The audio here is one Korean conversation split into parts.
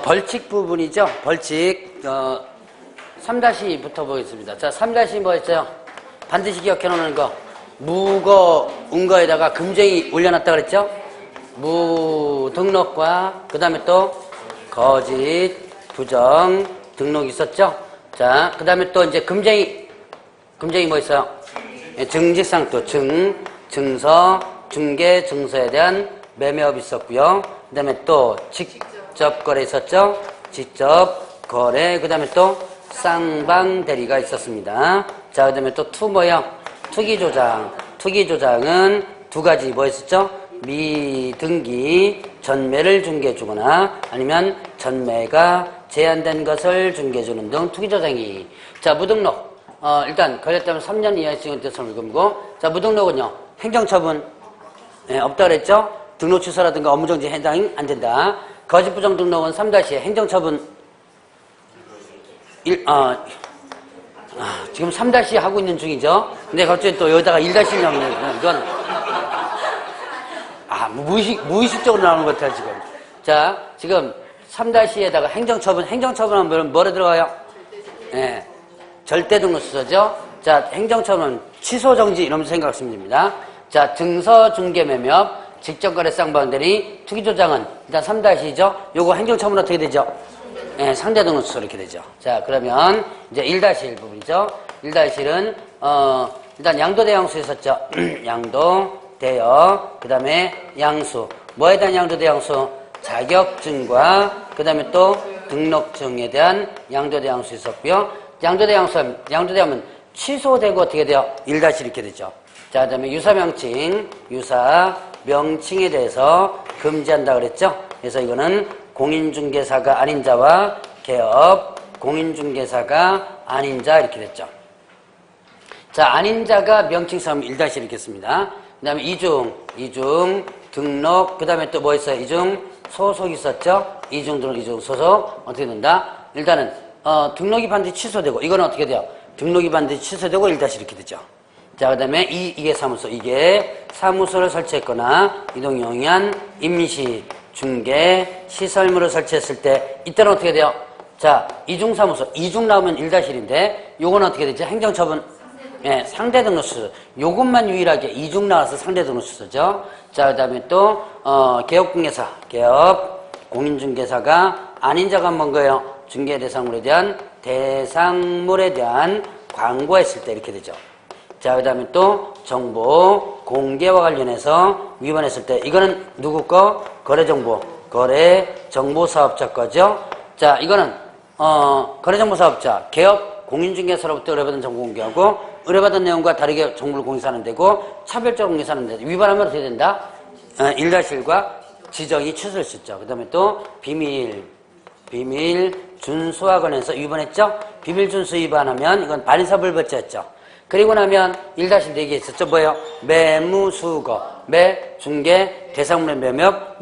벌칙 부분이죠. 벌칙. 3-부터 보겠습니다. 자, 3- 뭐였어요? 반드시 기억해 놓는 거. 무거운 거에다가 금쟁이 올려놨다 그랬죠? 무등록과, 그 다음에 또, 거짓, 부정, 등록이 있었죠? 자, 그 다음에 또 이제 금쟁이 뭐 있어요? 증직상투, 증서, 중개, 증서에 대한 매매업이 있었고요. 그 다음에 또 직접 거래 있었죠? 직접 거래, 그 다음에 또 쌍방 대리가 있었습니다. 자, 그 다음에 또 뭐요? 투기조장. 투기조장은 두 가지 뭐 있었죠? 미등기, 전매를 중개해주거나 아니면 전매가 제한된 것을 중개해주는 등 투기조장이. 자, 무등록. 일단 걸렸다면 3년 이하의 징역 대상을 물고. 자, 무등록은요, 행정처분 없다 그랬죠? 등록 취소라든가 업무정지 해당이 안 된다. 거짓부정 등록은 3- 행정처분 지금 3- 하고 있는 중이죠. 근데 갑자기 또 여기다가 1- 나오는 이건 무의식적으로 나오는 것 같아요, 지금. 자, 지금 3-에다가 행정처분하면 뭐로 들어가요? 예. 절대 등록수수죠. 자, 행정처분 취소정지 이러면서 생각하시면 됩니다. 자, 증서, 중개, 매매업, 직접거래, 쌍방대리, 투기조장은 일단 3-죠. 요거 행정처분 어떻게 되죠? 예, 상대등록수수 이렇게 되죠. 자, 그러면 이제 1- 부분이죠. 1-은 일단 양도 대양수 있었죠. 양도 대여, 그 다음에 양수. 뭐에 대한 양도 대양수? 자격증과 그 다음에 또 등록증에 대한 양도 대양수 있었고요. 양도 대하면 취소되고 어떻게 돼요? 1- 이렇게 되죠. 자, 그 다음에 유사명칭, 유사명칭에 대해서 금지한다 그랬죠. 그래서 이거는 공인중개사가 아닌 자와 개업, 공인중개사가 아닌 자 이렇게 됐죠. 자, 아닌 자가 명칭 사면 1- 이렇게 씁니다. 그 다음에 이중, 등록, 그 다음에 또 뭐 있어요? 이중, 소속 있었죠? 이중 등록, 이중 소속 어떻게 된다? 일단은 등록이 반드시 취소되고 이거는 어떻게 돼요? 등록이 반드시 취소되고 1- 이렇게 되죠. 자, 그 다음에 이게 사무소를 설치했거나 이동용이한 임시 중개 시설물을 설치했을 때 이때는 어떻게 돼요? 자, 이중사무소 이중 나오면 1-1인데 요건 어떻게 되죠? 행정처분 예, 상대등록수수 요것만 유일하게 이중 나와서 상대등록수수죠. 자, 그 다음에 또 개업공개사 개업 공인중개사가 아닌 자가 뭔가요? 중개 대상물에 대한 광고했을 때 이렇게 되죠. 자, 그 다음에 또 정보 공개와 관련해서 위반했을 때 이거는 누구 거? 거래정보사업자 거죠. 자, 이거는 거래정보사업자 개업 공인중개사로부터 의뢰받은 정보 공개하고 의뢰받은 내용과 다르게 정보를 공개하는 되고 차별적 공개하는 데 위반하면 어떻게 된다? 1-1과 지정이 취소될 수 있죠. 그 다음에 또 비밀 준수와 관련해서 위반했죠? 비밀 준수 위반하면 이건 반의사불벌죄였죠. 그리고 나면 1-4개 있었죠. 뭐예요? 매무수거, 매, 중개, 대상물의 매매업,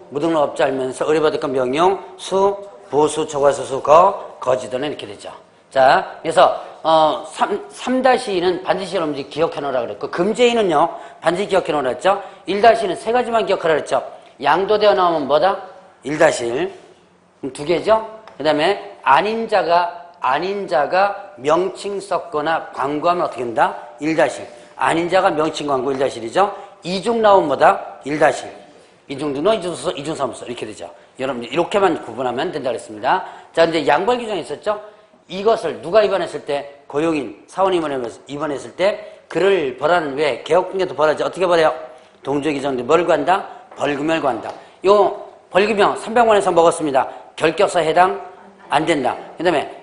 무등록업자 알면서 의뢰받을 건 명령, 수, 보수, 초과수수, 거지도는 이렇게 되죠. 자, 그래서 3-2는 반드시 여러분들이 기억해 놓으라 그랬고 금제인은요 반드시 기억해 놓으라 했죠. 1-는 세 가지만 기억하라 그랬죠. 양도되어 나오면 뭐다? 1-1. 그럼 두 개죠. 그 다음에 아닌 자가 명칭 썼거나 광고하면 어떻게 된다? 1-1. 아닌 자가 명칭 광고 1-1이죠. 이중 나오면 뭐다? 1-1. 이중등록, 이중소서, 이중사무소 이렇게 되죠. 여러분들 이렇게만 구분하면 된다 그랬습니다. 자, 이제 양벌 규정이 있었죠. 이것을 누가 위반했을 때 고용인, 사원이 위반했을 때 그를 벌하는 왜 개업공개도 벌하지 어떻게 벌해요? 동조의 규정인데 뭘 구한다? 벌금을 구한다. 요 벌금형 300만 원에서 먹었습니다. 결격사 해당 안 된다. 그 다음에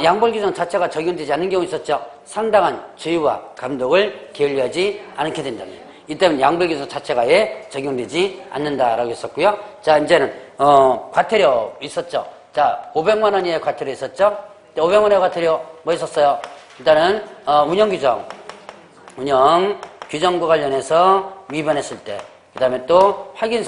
양벌 규정 자체가 적용되지 않는 경우 있었죠. 상당한 주의와 감독을 게을리하지 않게 된다는. 이때는 양벌 규정 자체가 아예 적용되지 않는다라고 했었고요. 자, 이제는 과태료 있었죠. 자, 500만 원 이하의 과태료 있었죠. 500만 원의 과태료 뭐 있었어요? 일단은 운영 규정과 관련해서 위반했을 때, 그 다음에 또 확인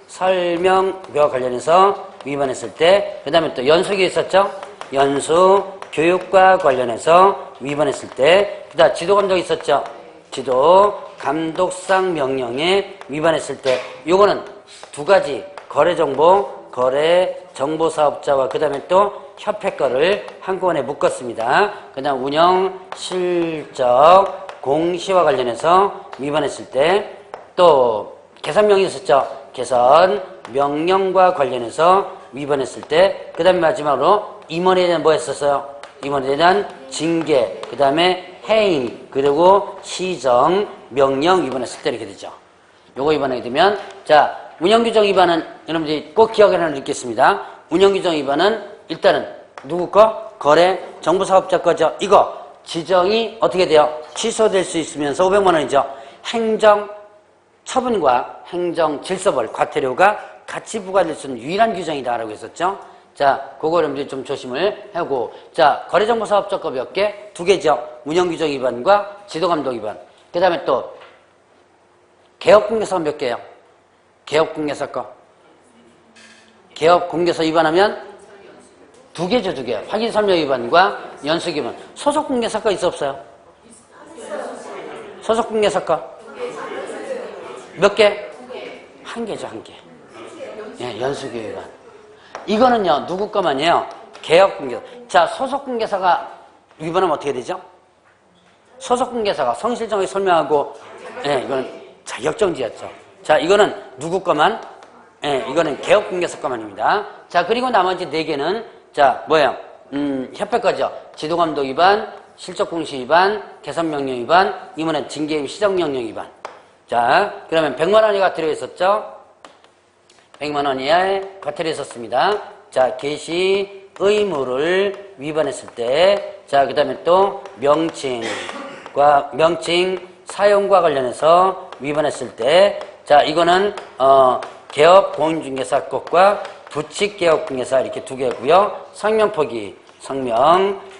설명과 관련해서 위반했을 때, 그 다음에 또 연수기 있었죠? 연수 교육과 관련해서 위반했을 때, 그 다음 지도 감독 있었죠? 지도 감독상 명령에 위반했을 때, 요거는 두 가지 거래정보 거래 정보사업자와 그 다음에 또 협회 거를 한꺼번에 묶었습니다. 그 다음 운영 실적 공시와 관련해서 위반했을 때 또 개선명령 있었죠. 개선 명령과 관련해서 위반했을 때 그 다음에 마지막으로 임원에 대한 뭐 했었어요? 임원에 대한 징계, 그 다음에 해임, 그리고 시정 명령 위반했을 때 이렇게 되죠. 요거 위반하게 되면 자 운영규정 위반은 여러분들이 꼭 기억하라는 읽겠습니다. 운영규정 위반은 일단은 누구 거? 거래 정보사업자 거죠. 이거 지정이 어떻게 돼요? 취소될 수 있으면서 500만 원이죠. 행정 처분과 행정 질서벌 과태료가 같이 부과될 수 있는 유일한 규정이다라고 했었죠. 자, 그거 여러분들이 좀 조심을 하고. 자, 거래정보사업자거 몇 개? 2개죠. 운영규정 위반과 지도감독 위반. 그 다음에 또 개업공개서 몇 개예요? 개업공개서 거. 개업공개서 위반하면 2개죠, 2개. 확인설명 위반과 연수기 위반. 소속공개서 거 있어 없어요? 소속공개서 거 몇 개? 1개죠, 1개. 예, 연수기 위반. 이거는요, 누구 거만이에요? 개업공개서. 자, 소속공개사가 위반하면 어떻게 되죠? 소속공개사가 성실정확히 설명하고, 예, 이거는 자격정지였죠. 자, 이거는 누구 거만? 예, 이거는 개업공개사 거만입니다. 자, 그리고 나머지 4개는, 자, 뭐예요? 협회 거죠. 지도감독 위반, 실적공시 위반, 개선명령 위반, 이번엔 징계임 시정명령 위반. 자, 그러면 100만 원이 과태료 있었죠? 100만 원 이하의 과태료 있었습니다. 자, 개시 의무를 위반했을 때, 자, 그 다음에 또 명칭 사용과 관련해서 위반했을 때, 자, 이거는, 개업 공인중개사 것과 부칙개업공개사 이렇게 2개고요. 성명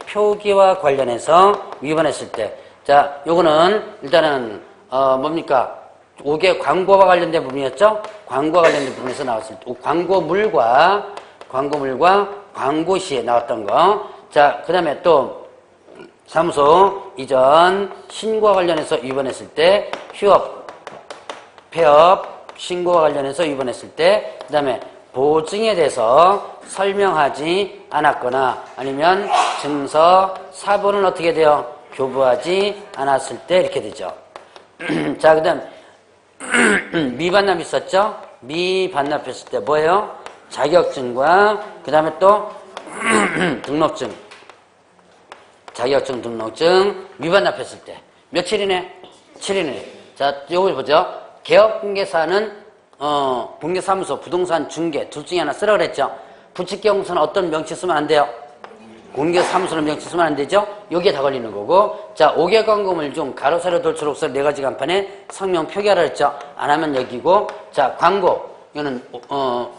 표기와 관련해서 위반했을 때, 자, 요거는 일단은, 뭡니까? 5개 광고와 관련된 부분이었죠? 광고와 관련된 부분에서 나왔을 때, 광고물과 광고 시에 나왔던 거. 자, 그 다음에 또, 사무소 이전 신고와 관련해서 위반했을 때, 폐업 신고와 관련해서 위반했을 때, 그 다음에 보증에 대해서 설명하지 않았거나 아니면 증서 사본은 어떻게 돼요? 교부하지 않았을 때 이렇게 되죠. 자, 그 다음 미반납 있었죠? 미반납했을 때 뭐예요? 자격증과 그 다음에 또 등록증, 자격증, 등록증 미반납했을 때 며칠이네? 7일이네. 자, 요걸 보죠. 개업공개사는 공개사무소, 부동산, 중개 둘 중에 하나 쓰라고 그랬죠. 부칙개업공사는 어떤 명칭 쓰면 안 돼요? 공개사무소는 명칭 쓰면 안 되죠? 여기에 다 걸리는 거고. 자, 5개 광고물 중 가로, 세로, 돌, 초록색 4가지 간판에 성명 표기하라 했죠? 안 하면 여기고. 자, 광고. 이거는,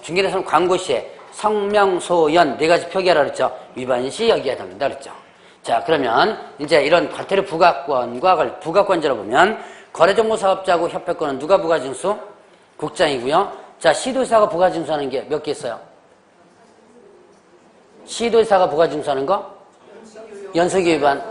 중개에서는 광고 시에 성명, 소연 4가지 표기하라 그랬죠? 위반 시 여기에 담는다 그랬죠? 자, 그러면 이제 이런 과태료 부과권과 부과권자로 보면 거래정보사업자하고 협회권은 누가 부가징수? 국장이고요. 자, 시도지사가 부가징수하는 게 몇 개 있어요? 시도지사가 부가징수하는 거? 연수기 위반,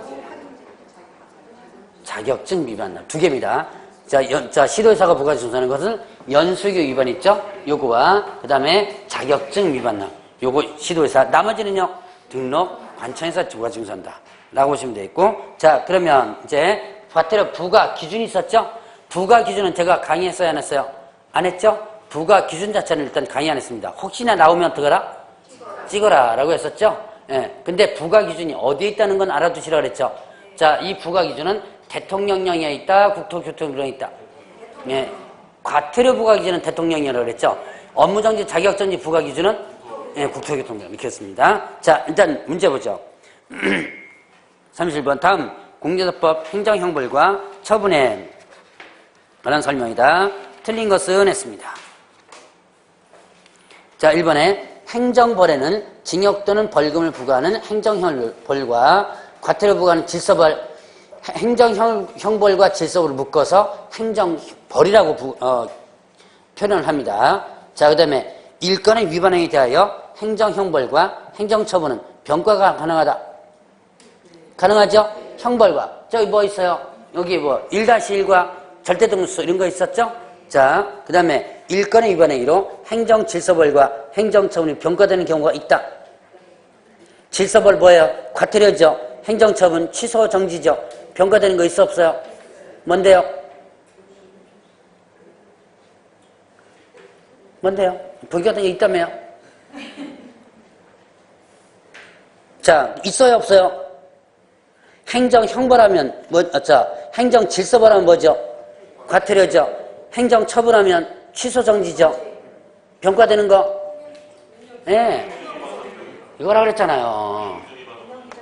자격증 위반 2개입니다. 자, 시도지사가 부가징수하는 것은 연수기 위반 있죠? 요거와 그 다음에 자격증 위반 요거 시도지사. 나머지는요 등록 관청에서 부가징수한다 라고 보시면 되겠고. 자, 그러면 이제 과태료 부과 기준이 있었죠? 부과 기준은 제가 강의했어요, 안 했어요? 안 했죠? 부과 기준 자체는 일단 강의 안 했습니다. 혹시나 나오면 어떡하라? 찍어라 라고 했었죠? 예. 근데 부과 기준이 어디에 있다는 건 알아두시라 그랬죠? 자, 이 부과 기준은 대통령령에 있다, 국토교통부령에 있다. 예. 과태료 부과 기준은 대통령령이라고 그랬죠? 업무정지, 자격정지 부과 기준은 예, 국토교통부령 이렇게 했습니다. 자, 일단 문제 보죠. 31번 다음 공제사법 행정형벌과 처분에 관한 설명이다. 틀린 것은 했습니다. 자, 1번에 행정벌에는 징역 또는 벌금을 부과하는 행정형벌과 과태료 부과하는 질서벌, 행정형벌과 질서벌을 묶어서 행정벌이라고 표현을 합니다. 자, 그 다음에 일건의 위반행위에 대하여 행정형벌과 행정처분은 병과가 가능하다. 가능하죠? 형벌과. 저기 뭐 있어요? 여기 뭐 1-1과 절대등록소 이런 거 있었죠? 자, 그 다음에 일건의 위반행위로 행정질서벌과 행정처분이 병가되는 경우가 있다. 질서벌 뭐예요? 과태료죠. 행정처분 취소 정지죠. 병가되는 거 있어 없어요? 뭔데요? 뭔데요? 병가되는 게 있다며요? 자, 있어요 없어요? 행정형벌하면 행정질서벌하면 뭐죠? 과태료죠. 행정처분하면 취소정지죠. 병가되는 거? 네. 이거라 그랬잖아요.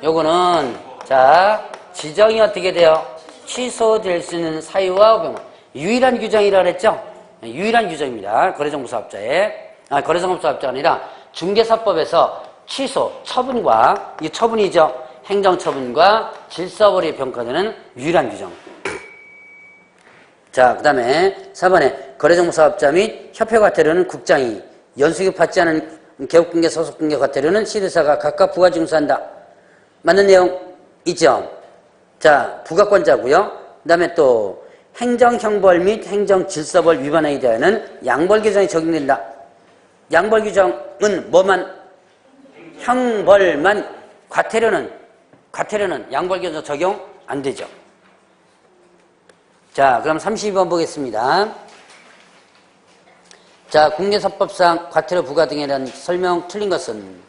요거는 자 지정이 어떻게 돼요? 취소될 수 있는 사유와 병 유일한 규정이라 그랬죠? 유일한 규정입니다. 거래정보사업자에 거래정보사업자가 아니라 중개사법에서 취소, 처분과 이 처분이죠. 행정처분과 질서벌이 병가되는 유일한 규정. 자, 그 다음에 4번에 거래정보사업자 및 협회과태료는 국장이 연수익 받지 않은 개업공개, 소속공개 과태료는 시도사가 각각 부가징수한다. 맞는 내용 있죠? 자, 부가권자고요. 그 다음에 또 행정형벌 및 행정질서벌 위반에 대하여는 양벌규정이 적용된다. 양벌규정은 뭐만? 형벌만. 과태료는 양벌규정 적용 안 되죠. 자, 그럼 32번 보겠습니다. 자, 국내사법상 과태료 부과 등에 대한 설명 틀린 것은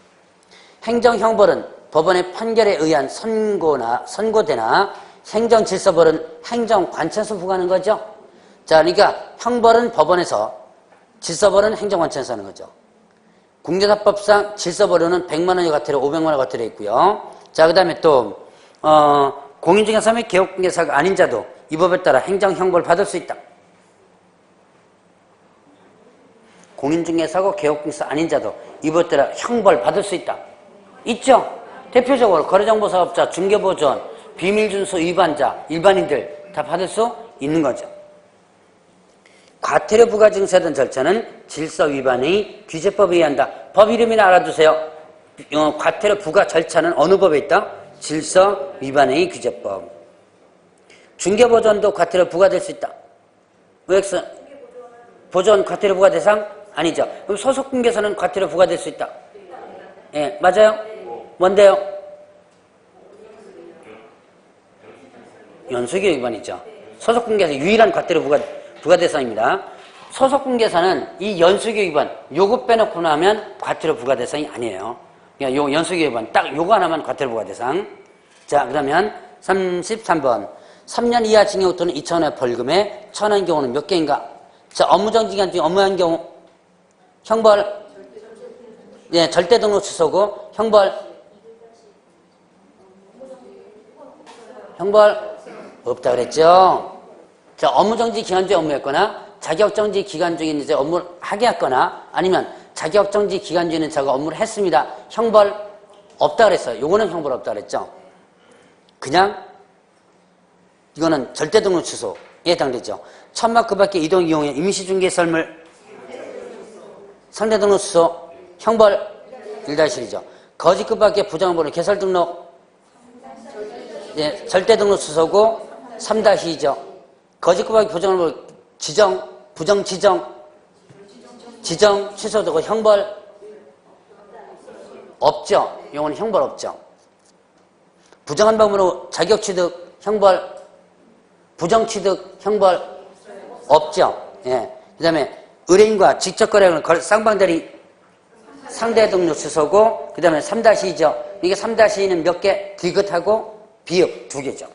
행정형벌은 법원의 판결에 의한 선고되나 행정질서벌은 행정관청에서 부과하는 거죠. 자, 그러니까 형벌은 법원에서 질서벌은 행정관청에서 하는 거죠. 국내사법상 질서벌은 100만 원의 과태료, 500만 원의 과태료 있고요. 자, 그 다음에 또 공인중개사 및 개업공개사가 아닌 자도 이 법에 따라 행정형벌 받을 수 있다. 공인중개사고 개업공개사 아닌 자도 이 법에 따라 형벌 받을 수 있다. 있죠? 대표적으로 거래정보사업자, 중개보조원, 비밀준수 위반자, 일반인들 다 받을 수 있는 거죠. 과태료 부과 증세하던 절차는 질서 위반의 규제법에 의한다. 법 이름이나 알아두세요. 과태료 부과 절차는 어느 법에 있다? 질서 위반의 규제법. 중개보조원도 과태료 부과될 수 있다. OX 보조원 과태료 부과 대상? 아니죠. 그럼 소속공개사는 과태료 부과될 수 있다. 예, 맞아요? 뭔데요? 연수기획 위반이죠. 소속공개사 유일한 과태료 부과 대상입니다. 소속공개사는 이 연수기획 위반 요거 빼놓고 나면 과태료 부과 대상이 아니에요. 그러니까 요 연수기획 위반 딱 요거 하나만 과태료 부과 대상. 자, 그러면 33번 3년 이하 징역 또는 2,000원의 벌금에 처하는 경우는 몇 개인가? 자, 업무정지 기간 중에 업무한 경우 형벌 예, 절대 등록 취소고 형벌 없다 그랬죠. 자, 업무정지 기간 중에 업무했거나 자격정지 기간 중에 이제 업무를 하게 했거나 아니면 자격정지 기간 중에는 제가 업무를 했습니다. 형벌 없다 그랬어요. 요거는 형벌 없다 그랬죠. 그냥 이거는 절대 등록 취소에 해당되죠. 1,000만 그 밖에 이동 이용에 임시중개 설물 상대 등록 취소 형벌 1-1이죠. 거짓 그 밖에 부정번호 개설 등록 예, 절대 등록 취소고 3-2죠. 거짓 그 밖에 부정번호 부정 지정 취소되고 형벌 없죠. 이거는 형벌 없죠. 부정한 방법으로 자격 취득 형벌 부정취득 형벌 없죠. 예. 그 다음에 의뢰인과 직접 거래하는 쌍방대리 상대 등록 취소고 그 다음에 3-2죠. 이게 3-2는 몇 개? 디귿하고 비읍 2개죠.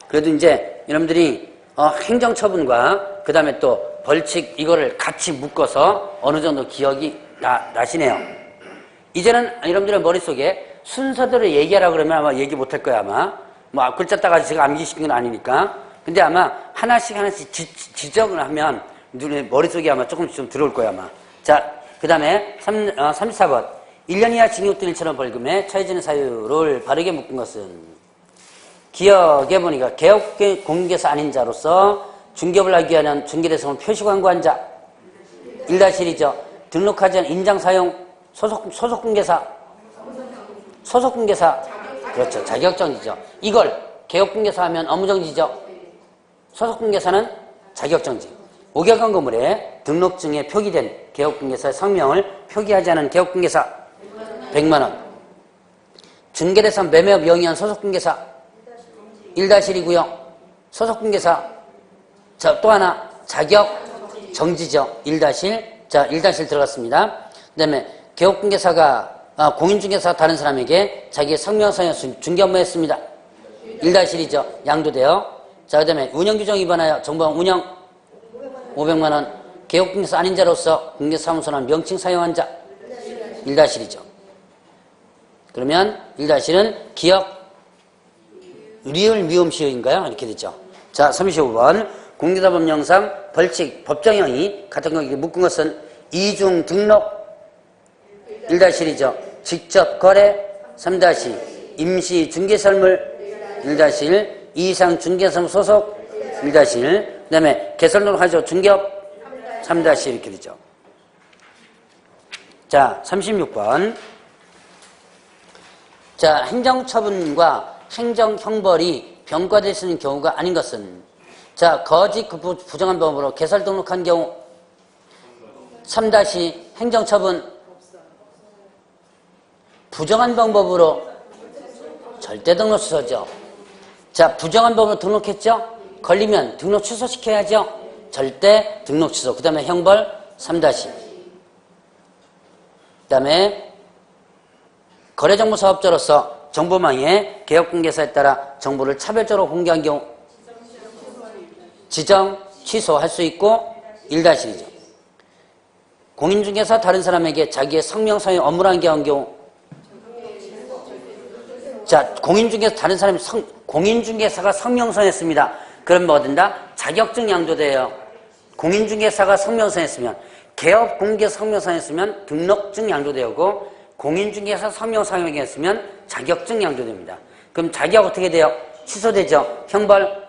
그래도 이제 여러분들이 행정처분과 그 다음에 또 벌칙 이거를 같이 묶어서 어느 정도 기억이 나시네요. 이제는 여러분들의 머릿속에 순서대로 얘기하라 그러면 아마 얘기 못할 거야 아마. 뭐 글자 따가지고 제가 암기시킨 건 아니니까. 근데 아마 하나씩 지적을 하면 눈에 머릿속에 아마 조금씩 좀 들어올 거야 아마. 자, 그 다음에 34번 1년 이하 징역 또는 1,000원 벌금에 처해지는 사유를 바르게 묶은 것은 기억해보니까 개업공개사 아닌 자로서 중개업을 하기 위한 중개대상을 표시광고한 자 1-1이죠. 등록하지 않은 인장사용 소속공개사 그렇죠. 자격정지죠. 이걸 개업공개사 하면 업무정지죠. 소속공개사는 자격정지. 5개월 건물에 등록증에 표기된 개업공개사의 성명을 표기하지 않은 개업공개사 100만원. 중개대상 매매업 영위한 소속공개사 1-1이고요. 소속공개사 자, 또 하나 자격 정지죠. 1-1. 자, 1-1 들어갔습니다. 그 다음에 개업공개사가 공인중개사 다른 사람에게 자기의 성명서에 중개 업무 했습니다. 1-1이죠. 양도돼요. 자, 그 다음에 운영규정 위반하여 정보원 운영 500만원. 개업공개사 아닌 자로서 공개사무소나 명칭 사용한 자 1-1이죠. 그러면 1-1은 기업 리을 미음 시효인가요? 이렇게 됐죠. 자, 35번. 공개사법령상 벌칙 법정형이 같은 경우에 묶은 것은 이중 등록 1-1이죠. 직접 거래 3-2 임시 중개설물 1-1 이상 중개사무 소속 1-1 그 다음에 개설로 하죠. 중개업 3-1 이렇게 되죠. 자, 36번. 자, 행정처분과 행정형벌이 병과될 수 있는 경우가 아닌 것은 자, 거짓 부정한 방법으로 개설 등록한 경우 3- 행정처분 부정한 방법으로 절대 등록 취소죠. 자, 부정한 방법으로 등록했죠? 걸리면 등록 취소시켜야죠. 절대 등록 취소. 그 다음에 형벌 3- 그 다음에 거래정보 사업자로서 정보망에 개업공개사에 따라 정보를 차별적으로 공개한 경우 지정, 취소할 수 있고 1-1이죠. 공인중개사 다른 사람에게 자기의 성명서에 업무를 한게한 경우 자, 공인중개사 다른 사람이 공인중개사가 성명서 했습니다. 그럼 뭐 된다? 자격증 양도돼요. 공인중개사가 성명서 했으면 개업공개 성명서 했으면 등록증 양도되고 공인중개사 성명서 했으면 자격증 양도됩니다. 그럼 자격 어떻게 돼요? 취소되죠. 형벌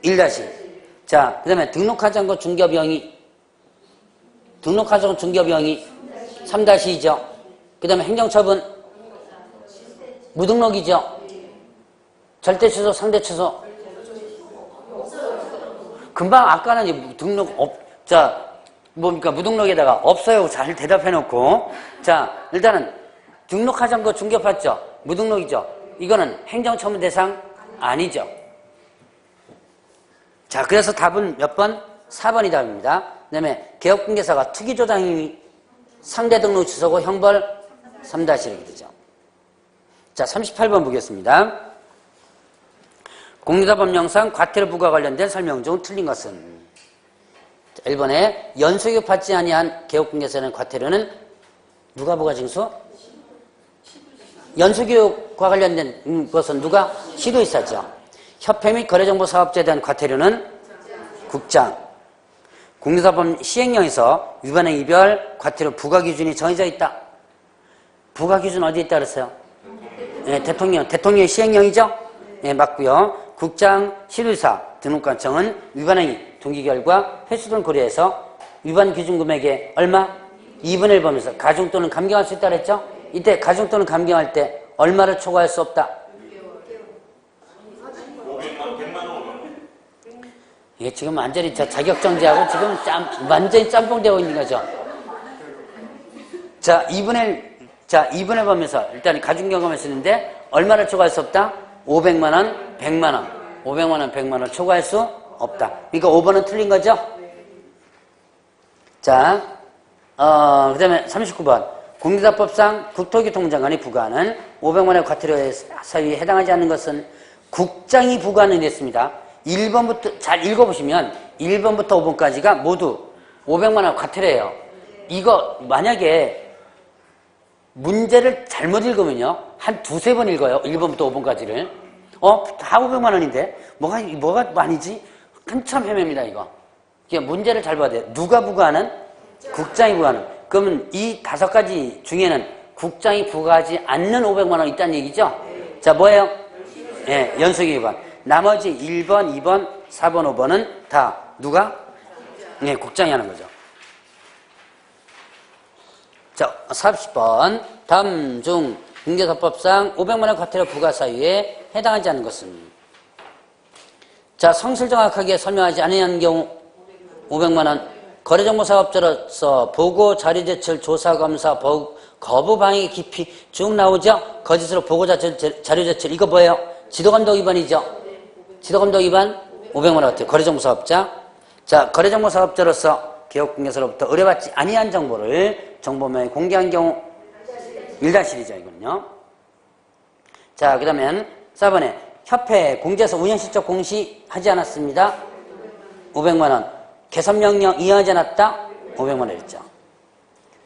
1-. 자, 그 다음에 등록하지 않고 중개업영위 등록하지 않고 중개업영위 3-2죠. 그 다음에 행정처분 무등록이죠. 절대 취소, 상대 취소. 금방 아까는 등록 자, 뭡니까? 무등록에다가 없어요. 잘 대답해놓고. 자, 일단은 등록하지 않고 중개업 봤죠? 무등록이죠. 이거는 행정처분 대상 아니죠. 자, 그래서 답은 몇 번? 4번이 답입니다. 그 다음에 개업공개사가 투기조장이 상대 등록 취소고 형벌 3- 이렇게 되죠. 자, 38번 보겠습니다. 공개사법령상 과태료 부과 관련된 설명 중 틀린 것은 1번에 연수교육 받지 아니한 개업공개사는 과태료는 누가 부과징수? 연수교육과 관련된 것은 누가? 시도이사죠. 협회 및 거래정보 사업자에 대한 과태료는 국장. 공개사법 시행령에서 위반행 이별 과태료 부과 기준이 정해져 있다. 부과 기준 어디에 있다 그랬어요? 네, 대통령 시행령이죠? 네, 맞고요. 국장, 시도이사, 등록관청은 위반행위 동기 결과 횟수 등 고려해서 위반 기준 금액의 얼마? 2분의 1 범위에서 가중 또는 감경할 수 있다 그랬죠? 이때 가중 또는 감경할 때 얼마를 초과할 수 없다? 이게 지금 완전히 자격정지하고 지금 완전히 짬뽕되고 있는 거죠. 자, 2분의 1 범위에서 일단 가중 경험을 쓰는데 얼마를 초과할 수 없다? 500만원, 100만원. 500만원, 100만원 초과할 수 없다. 그러니까 5번은 틀린 거죠? 자, 그 다음에 39번. 공개사법상 국토교통장관이 부과하는 500만원의 과태료 사유에 해당하지 않는 것은 국장이 부과하는 데 있습니다. 1번부터, 잘 읽어보시면 1번부터 5번까지가 모두 500만원 과태료예요. 이거 만약에 문제를 잘못 읽으면요. 한 두세 번 읽어요. 1번부터 5번까지를. 다 500만원인데 뭐가 많이지? 한참 헤맵니다, 이거. 문제를 잘 봐야 돼요. 누가 부과하는? 국장이 부과하는. 그러면 이 5가지 중에는 국장이 부과하지 않는 500만원 있다는 얘기죠? 자, 뭐예요? 예, 연수기 위반. 나머지 1번, 2번, 4번, 5번은 다 누가? 네, 국장이 하는 거죠. 자, 40번. 다음 중 공개사법상 500만원 과태료 부과 사유에 해당하지 않는 것은 자, 성실 정확하게 설명하지 않은 경우 500만 원. 거래정보사업자로서 보고, 자료 제출, 조사, 검사, 거부, 방해, 기피 쭉 나오죠? 거짓으로 보고, 자료 제출. 이거 뭐예요? 지도감독 위반이죠? 지도감독 위반 500만 원 같아요. 거래정보사업자. 자, 거래정보사업자로서 개업공개사로부터 의뢰받지 아니한 정보를 정보명에 공개한 경우 1-1이죠, 이건요. 자, 그 다음엔 4번에 협회 공제서 운영실적 공시하지 않았습니다. 500만 원. 개선명령 이행하지 않았다. 500만 원이었죠.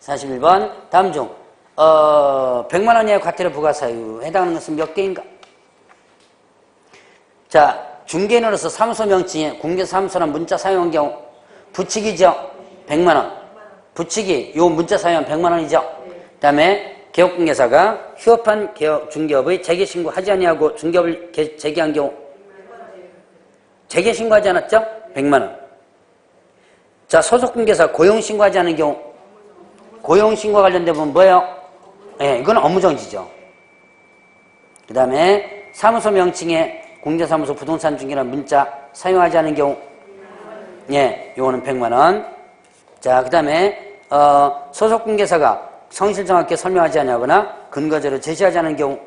41번 다음 중 100만 원 이하의 과태료 부과 사유 해당하는 것은 몇 개인가? 자, 중개인으로서 사무소 명칭에 공개사무소란 문자 사용한 경우 부칙이죠. 100만 원. 부칙이 요 문자 사용한 100만 원이죠. 그 다음에 개업공개사가 휴업한 중개업의 재개신고하지 아니하고 중개업을 재개한 경우 재개신고하지 않았죠? 100만 원. 자, 소속공개사 고용신고하지 않은 경우 고용신고와 관련된 부분 뭐예요? 예, 이건 업무정지죠. 그 다음에 사무소 명칭에 공제사무소 부동산 중개라는 문자 사용하지 않은 경우 예, 요거는 100만 원. 자, 그 다음에 소속공개사가 성실 정확하게 설명하지 않거나 근거자료 제시하지 않은 경우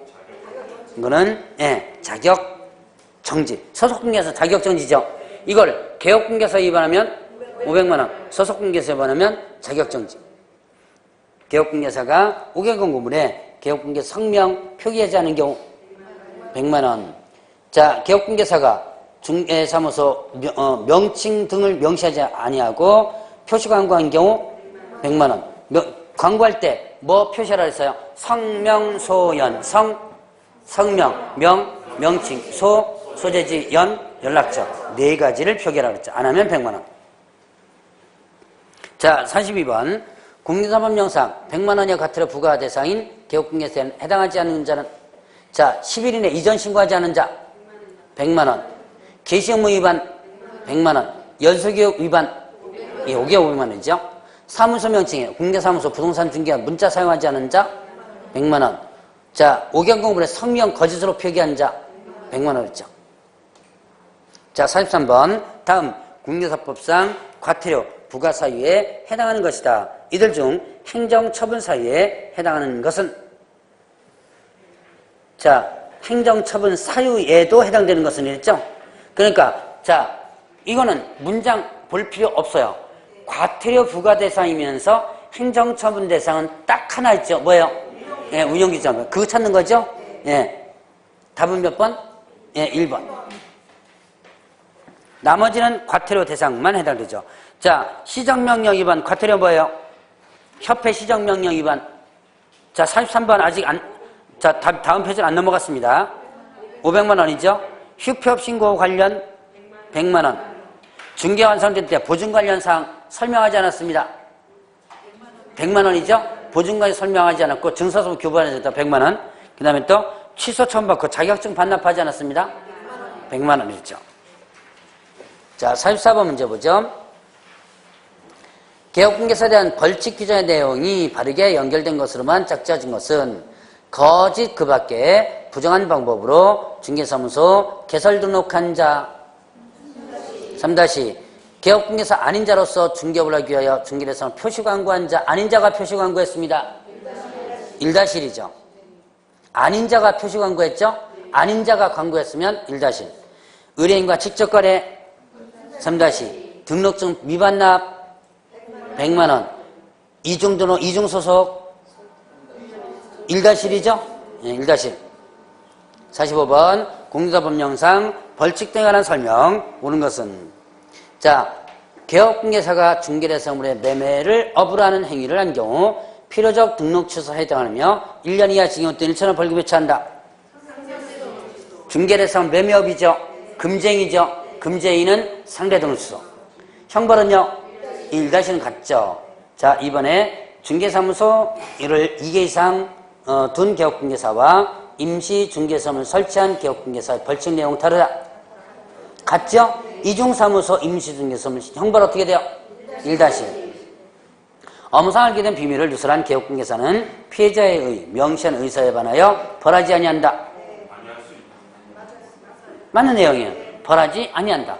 이거는 예, 자격정지. 소속공개사 자격정지죠. 이걸 개업공개사 위반하면 500만 원, 소속공개사 위반하면 자격정지. 개업공개사가 5개월 공고물에 개업공개 성명 표기하지 않은 경우 100만 원. 자, 개업공개사가 중개사무소 명칭 등을 명시하지 아니하고 표시 광고한 경우 100만 원. 광고할 때 뭐 표시하라 했어요? 성명, 소연, 성명, 명칭, 소재지, 연락처. 4가지를 표기하라 그랬죠. 안 하면 100만 원. 자, 42번. 공개사법령상 100만 원의 과태료 부과 대상인 개업공개사에 해당하지 않는 자는 자, 10일 이내 이전 신고하지 않은 자 100만 원. 개시의무 위반 100만 원. 연수교육 위반 5개월 500만 원이죠. 사무소 명칭에 공개사무소 부동산 중개 문자 사용하지 않은 자 100만 원. 자, 5개월 공고물에 성명 거짓으로 표기한 자 100만 원이죠. 자, 43번. 다음 공개사법상 과태료 부과 사유에 해당하는 것이다. 이들 중 행정처분 사유에 해당하는 것은 자, 행정처분 사유에도 해당되는 것은 이랬죠? 그러니까 자, 이거는 문장 볼 필요 없어요. 과태료 부과 대상이면서 행정처분 대상은 딱 하나 있죠. 뭐예요? 예, 운영규정. 그거 찾는 거죠? 예. 답은 몇 번? 예, 1번. 나머지는 과태료 대상만 해당되죠. 자, 시정명령 위반 과태료 뭐예요? 협회 시정명령 위반. 자, 43번 아직 자, 다음 페이지는 안 넘어갔습니다. 500만 원이죠. 휴폐업 신고 관련 100만 원. 중개 완성될 때 보증 관련 사항 설명하지 않았습니다. 100만 원이죠. 보증관이 설명하지 않았고 증서서 교부하지 않았다. 100만 원. 그 다음에 또 취소 처분받고 자격증 반납하지 않았습니다. 100만 원이죠. 자, 44번 문제 보죠. 개업공개사에 대한 벌칙 규정의 내용이 바르게 연결된 것으로만 짝지어진 것은 거짓 그 밖에 부정한 방법으로 중개사무소 개설 등록한 자 3- 개업공개사 아닌 자로서 중개업을 하기 위하여 중개대상을 표시 광고한 자 아닌 자가 표시 광고했습니다. 1-1이죠. 아닌 자가 표시 광고했죠. 아닌 자가 광고했으면 1-1. 의뢰인과 직접 거래 3- 등록증 미반 납 100만 원. 이중등록 이중소속 1-1이죠. 네, 1-1. 45번 공개사법령상 벌칙 등에 관한 설명 오는 것은 자, 개업공개사가 중개대상물의 매매를 업으로 하는 행위를 한 경우 필요적 등록 취소에 해당하며 1년 이하 징역 또는 1,000원 벌금에 처한다. 중개대상 매매업이죠. 금쟁이죠. 금쟁이는 상대 등록 취소. 형벌은요? 1-는 같죠. 자, 이번에 중개사무소 이를 2개 이상 둔 개업공개사와 임시중개사무소를 설치한 개업공개사의 벌칙 내용 다르다. 같죠? 이중사무소 임시중개사무소 형벌 어떻게 돼요? 1-1. 업무상 알게 된 비밀을 누설한 개업공개사는 피해자의 명시한 의사에 반하여 벌하지 아니한다. 맞는 내용이에요. 벌하지 아니한다.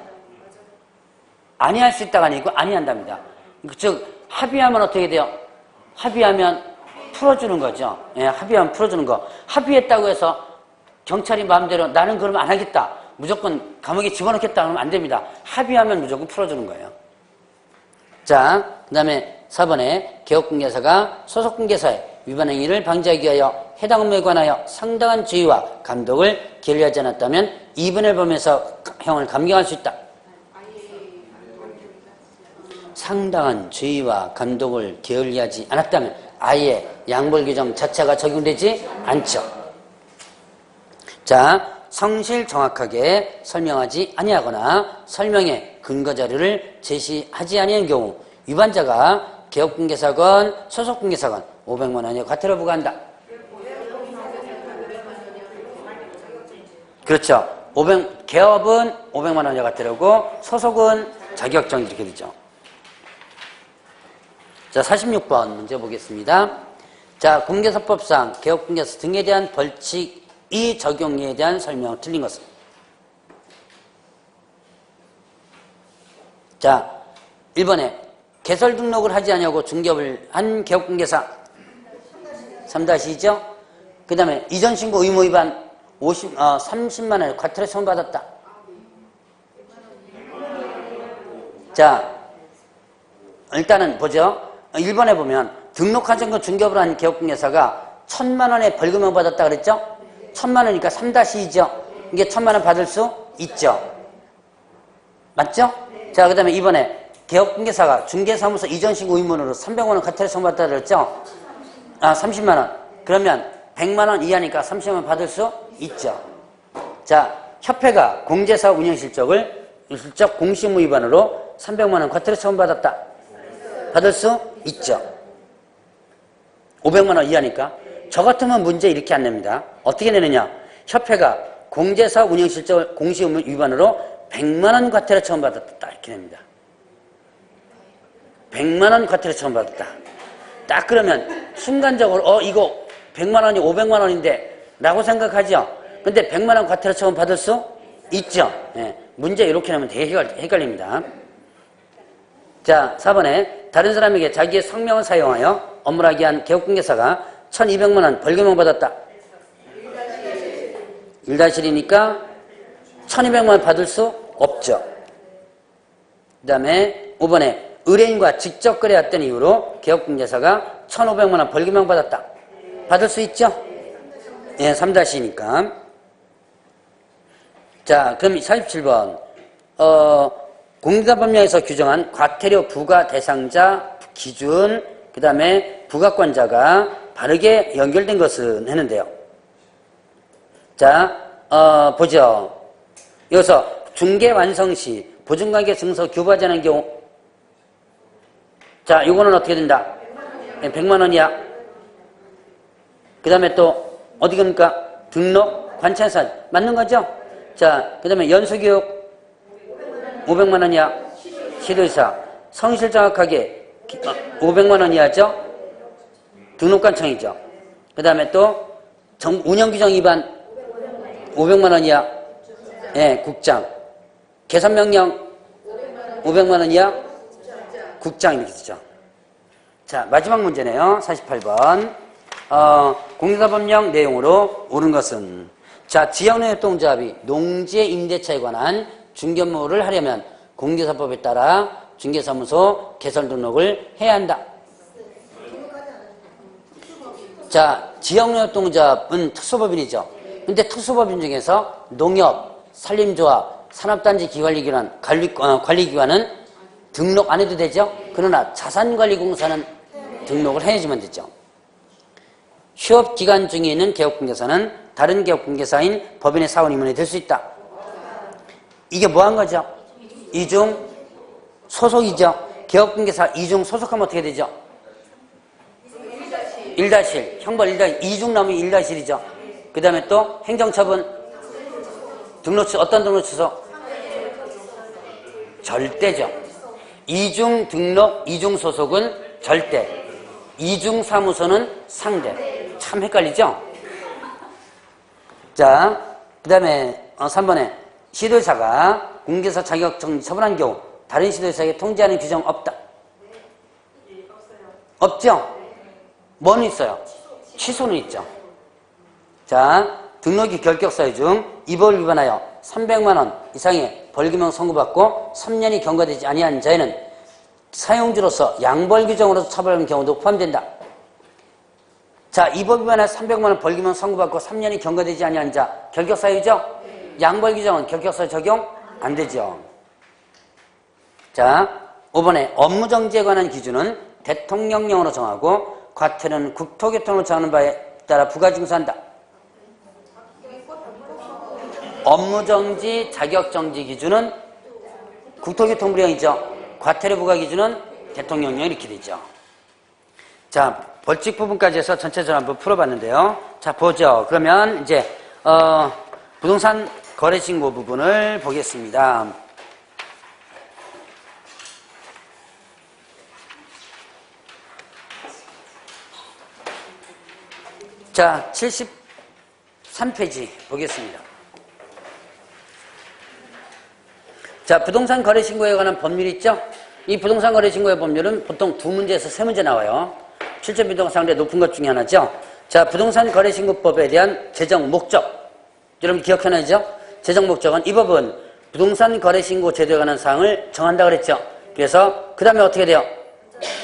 아니할 수 있다가 아니고 아니한답니다. 즉 합의하면 어떻게 돼요? 합의하면 풀어주는 거죠. 예, 합의하면 풀어주는 거. 합의했다고 해서 경찰이 마음대로 나는 그러면 안 하겠다. 무조건 감옥에 집어넣겠다 하면 안 됩니다. 합의하면 무조건 풀어주는 거예요. 자, 그 다음에 4번에 개업공개사가 소속공개사의 위반 행위를 방지하기 위하여 해당 업무에 관하여 상당한 주의와 감독을 게을리하지 않았다면 2번을 보면서 형을 감경할 수 있다. 상당한 주의와 감독을 게을리하지 않았다면 아예 양벌 규정 자체가 적용되지 않죠. 자, 성실 정확하게 설명하지 아니하거나 설명의 근거 자료를 제시하지 아니한 경우 위반자가 개업공개사건 소속공개사건 500만 원의 과태료 부과한다. 그렇죠. 개업은 500만 원의 과태료고 소속은 자격정지 이렇게 되죠. 자, 46번 문제 보겠습니다. 자, 공개사법상 개업공개사 등에 대한 벌칙이 적용에 대한 설명 틀린 것은. 자, 1번에 개설 등록을 하지 않냐고 중개업을 한 개업공개사 3-2죠. 그 다음에 이전 신고 의무 위반 30만 원의 과태료 처분받았다. 자, 일단은 보죠. 1번에 보면 등록하지 않고 중개업을 한 개업공개사가 1000만 원의 벌금을 받았다 그랬죠? 1000만 원이니까 3-2죠. 이게 1000만 원 받을 수 있죠. 맞죠? 자, 그 다음에 2번에 개업공개사가 중개사무소 이전 신고 의무로 300만 원 과태료 처분받았다 그랬죠? 30만 원. 그러면 100만 원 이하니까 30만 원 받을 수 있죠. 자, 협회가 공제사 운영 실적 공시의무 위반으로 300만 원 과태료 처분받았다. 받을 수 있죠. 500만 원 이하니까. 저 같으면 문제 이렇게 안 냅니다. 어떻게 내느냐. 협회가 공제사 운영 실적 공시의무 위반으로 100만 원 과태료 처분받았다. 이렇게 냅니다. 100만 원 과태료 처분받았다. 딱 그러면 순간적으로 이거 100만 원이 500만 원인데 라고 생각하죠. 근데 100만 원 과태료 처분 받을 수 있죠. 예, 문제 이렇게 하면 되게 헷갈립니다. 자, 4번에 다른 사람에게 자기의 성명을 사용하여 업무를 하게 한 개업공개사가 1200만 원 벌금을 받았다. 1-1이니까 1200만 원 받을 수 없죠. 그 다음에 5번에 의뢰인과 직접 거래했던 이유로 개업공개사가 1500만 원 벌금을 받았다. 받을 수 있죠? 예, 3-2니까. 자, 그럼 47번. 공개사법령에서 규정한 과태료 부과 대상자 기준, 그 다음에 부과권자가 바르게 연결된 것은 했는데요. 자, 보죠. 여기서 중개 완성 시 보증관계 증서 교부하지 않은 경우. 자, 요거는 어떻게 된다? 100만 원이야. 그 다음에 또, 어디 갑니까? 등록, 관찰사. 맞는 거죠? 자, 그 다음에 연수교육 500만 원이야. 시도의사. 성실 정확하게 500만 원이야죠? 등록관청이죠. 그 다음에 또, 운영규정 위반 500만 원이야. 예, 국장. 개선명령 500만 원이야. 국장 이렇게 되죠. 자, 마지막 문제네요. 48번. 공개사법령 내용으로 옳은 것은. 자, 지역농협동조합이 농지의 임대차에 관한 중개업무를 하려면 공개사법에 따라 중개사무소 개설 등록을 해야 한다. 자, 지역농협동조합은 특수법인이죠. 근데 특수법인 중에서 농협, 산림조합, 산업단지 기관리기관, 관리기관은 등록 안 해도 되죠? 그러나 자산관리공사는 등록을 해야지만 되죠. 휴업기간 중에 있는 개업공개사는 다른 개업공개사인 법인의 사원 임원이 될 수 있다. 이게 뭐 한 거죠? 이중 소속이죠. 개업공개사 이중 소속하면 어떻게 되죠? 1-1, 형벌 1-1, 이중 나오면 1-1이죠. 그 다음에 또 행정처분, 등록처, 어떤 등록처소? 절대죠. 이중 등록, 이중 소속은 절대, 이중 사무소는 상대. 참 헷갈리죠? 자, 그 다음에 3번에 시도의사가 공개사 자격정지 처분한 경우 다른 시도지사에게 통지하는 규정 없다. 없죠? 뭐는 있어요? 취소는 있죠. 자, 등록이 결격사유 중 이 법을 위반하여 300만 원 이상의 벌금형 선고받고 3년이 경과되지 아니한 자에는 사용주로서 양벌 규정으로 처벌하는 경우도 포함된다. 자, 이 법 위반하여 300만 원 벌금형 선고받고 3년이 경과되지 아니한 자, 결격사유죠? 양벌 규정은 결격사유 적용 안 되죠. 자, 5번에 업무정지에 관한 기준은 대통령령으로 정하고 과태료는 국토교통으로 정하는 바에 따라 부과징수한다. 업무정지, 자격정지 기준은 국토교통부령이죠. 과태료 부과 기준은 대통령령 이렇게 되죠. 자, 벌칙 부분까지 해서 전체적으로 한번 풀어봤는데요. 자, 보죠. 그러면 이제 부동산 거래신고 부분을 보겠습니다. 자, 73페이지 보겠습니다. 자, 부동산 거래신고에 관한 법률이 있죠? 이 부동산 거래신고의 법률은 보통 2문제에서 3문제 나와요. 실전 빈도가 상당히 높은 것 중에 하나죠. 자, 부동산 거래신고법에 대한 제정 목적. 여러분 기억해놔야죠? 제정 목적은 이 법은 부동산 거래신고 제도에 관한 사항을 정한다 그랬죠. 그래서 그 다음에 어떻게 돼요?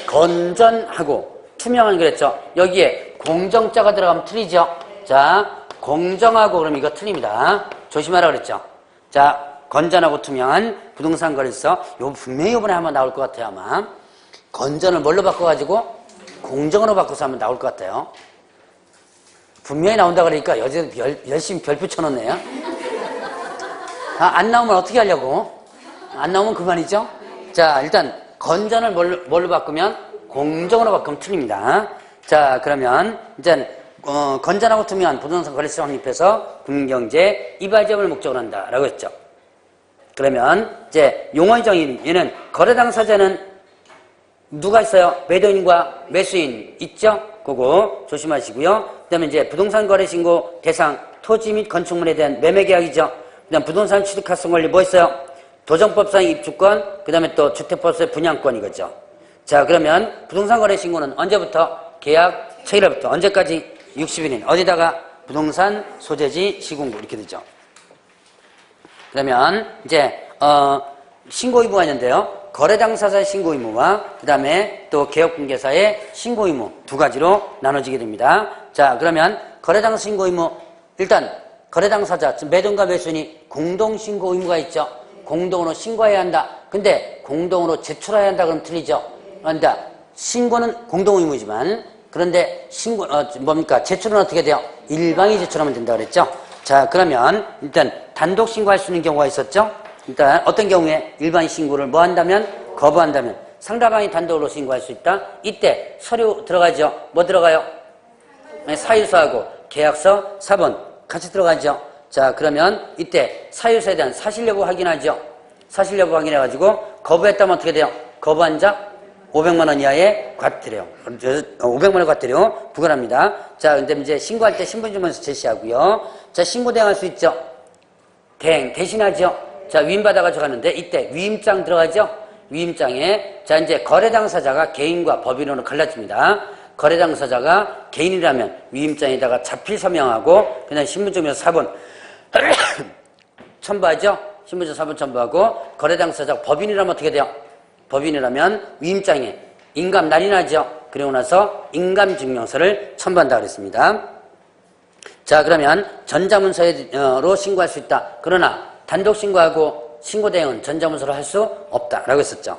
건전하고 투명한 그랬죠. 여기에 공정자가 들어가면 틀리죠. 자, 공정하고 그럼 이거 틀립니다. 조심하라 그랬죠. 자, 건전하고 투명한 부동산 거래소. 이거 분명히 이번에 한번 나올 것 같아요. 아마 건전을 뭘로 바꿔가지고 공정으로 바꿔서 하면 나올 것 같아요. 분명히 나온다 그러니까 열심히 별 붙여놓네요. 안 나오면 어떻게 하려고? 안 나오면 그만이죠. 자, 일단 건전을 뭘로 바꾸면 공정으로 바꾸면 틀립니다. 자, 그러면 이제 건전하고 투명한 부동산 거래소 확립해서 국민경제 이바지업을 목적으로 한다라고 했죠. 그러면 이제 용어의 정의는 거래 당사자는 누가 있어요? 매도인과 매수인 있죠? 그거 조심하시고요. 그다음에 이제 부동산 거래 신고 대상 토지 및 건축물에 대한 매매 계약이죠. 그다음 부동산 취득 합성 권리 뭐 있어요? 도정법상 입주권, 그다음에 또 주택법상의 분양권 이거죠. 자, 그러면 부동산 거래 신고는 언제부터? 계약 체결일부터 언제까지? 60일인 어디다가? 부동산 소재지 시군구 이렇게 되죠. 그러면 이제 신고 의무가 있는데요. 거래 당사자의 신고 의무와 그 다음에 또 개업공개사의 신고 의무 두 가지로 나눠지게 됩니다. 자, 그러면 거래 당사 신고 의무 일단 거래 당사자 매도인과 매수인이 공동 신고 의무가 있죠. 공동으로 신고해야 한다. 근데 공동으로 제출해야 한다 그러면 틀리죠. 그런데 신고는 공동 의무지만 그런데 신고 뭡니까? 제출은 어떻게 돼요? 일방이 제출하면 된다 그랬죠. 자, 그러면 일단 단독 신고할 수 있는 경우가 있었죠. 일단 어떤 경우에 일반 신고를 뭐 한다면? 거부한다면 상대방이 단독으로 신고할 수 있다. 이때 서류 들어가죠. 뭐 들어가요? 사유서하고 계약서 4번 같이 들어가죠. 자, 그러면 이때 사유서에 대한 사실 여부 확인하죠. 사실 여부 확인해가지고 거부했다면 어떻게 돼요? 거부한 자 500만 원 이하의 과태료, 500만 원 과태료 부과합니다. 자, 근데 이제 신고할 때 신분증명서 제시하고요. 자, 신고 대행할 수 있죠. 대신하죠. 자, 위임받아가지고 가는데 이때 위임장 들어가죠. 위임장에 자, 이제 거래 당사자가 개인과 법인으로 갈라집니다. 거래 당사자가 개인이라면 위임장에다가 자필 서명하고 그다음 신분증명서 4번 첨부하죠. 신분증 4번 첨부하고 거래 당사자가 법인이라면 어떻게 돼요? 법인이라면 위임장에 인감 날인하죠. 그리고 나서 인감증명서를 첨부한다 그랬습니다. 자, 그러면 전자문서로 신고할 수 있다. 그러나 단독 신고하고 신고 대행은 전자문서로 할 수 없다라고 했었죠.